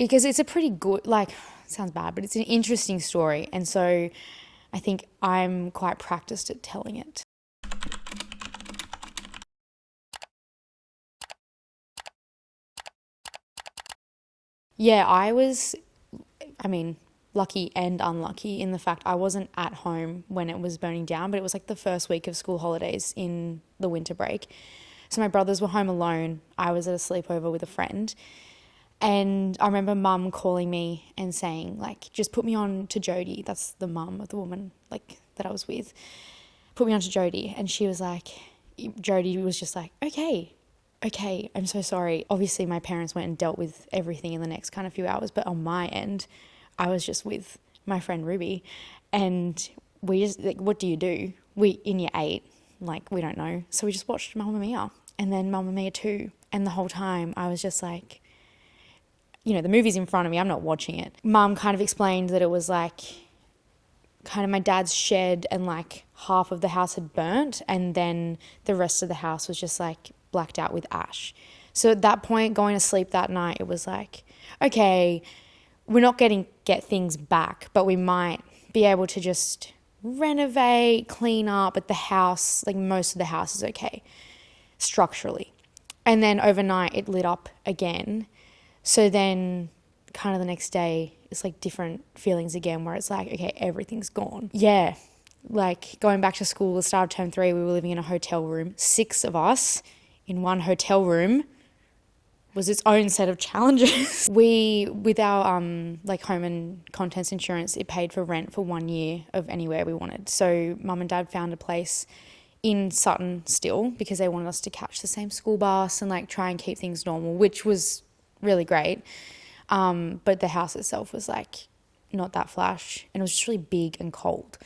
because it's a pretty good, like, it sounds bad, but it's an interesting story. And so I think I'm quite practiced at telling it. Yeah, lucky and unlucky in the fact I wasn't at home when it was burning down, but it was like the first week of school holidays in the winter break. So my brothers were home alone. I was at a sleepover with a friend. And I remember mum calling me and saying, like, just put me on to Jodie. That's the mum of the woman, like, that I was with. Put me on to Jodie. And she was like, Jodie was just like, okay, I'm so sorry. Obviously, my parents went and dealt with everything in the next kind of few hours. But on my end, I was just with my friend Ruby. And we just, like, what do you do? In year 8, like, we don't know. So we just watched Mamma Mia. And then Mamma Mia 2. And the whole time, I was just like, the movie's in front of me. I'm not watching it. Mum kind of explained that it was like kind of my dad's shed and like half of the house had burnt and then the rest of the house was just like blacked out with ash. So at that point, going to sleep that night, it was like, okay, we're not get things back, but we might be able to just renovate, clean up, but the house, like most of the house is okay structurally. And then overnight it lit up again. So then kind of the next day, it's like different feelings again where it's like, okay, everything's gone. Yeah, like going back to school, the start of term 3, we were living in a hotel room. 6 of us in one hotel room was its own set of challenges. With our like home and contents insurance, it paid for rent for 1 year of anywhere we wanted. So mum and dad found a place in Sutton still because they wanted us to catch the same school bus and like try and keep things normal, which was really great. But the house itself was like not that flash and it was just really big and cold.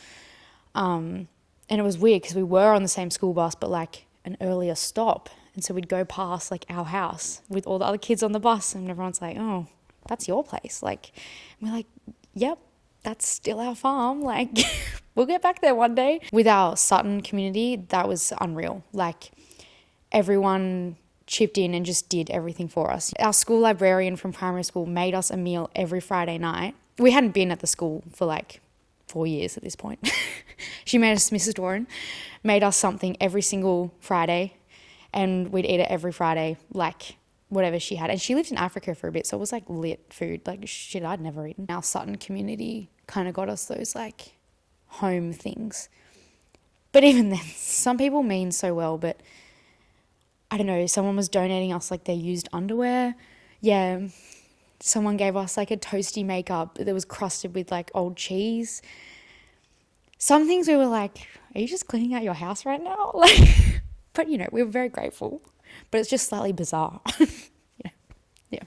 And it was weird because we were on the same school bus, but like an earlier stop. And so we'd go past like our house with all the other kids on the bus and everyone's like, oh, that's your place. Like, we're like, yep, that's still our farm. Like, we'll get back there one day. With our Sutton community, that was unreal. Like, everyone chipped in and just did everything for us. Our school librarian from primary school made us a meal every Friday night. We hadn't been at the school for like 4 years at this point. She made us, Mrs. Doran, made us something every single Friday and we'd eat it every Friday, like whatever she had. And she lived in Africa for a bit, so it was like lit food, like shit I'd never eaten. Our Sutton community kind of got us those like home things. But even then, some people mean so well, but I don't know, someone was donating us like their used underwear. Yeah, someone gave us like a toasty makeup that was crusted with like old cheese. Some things we were like, are you just cleaning out your house right now? Like, but we were very grateful. But it's just slightly bizarre. Yeah.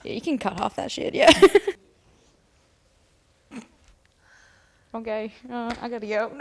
Yeah, you can cut off that shit, yeah. Okay, I gotta go.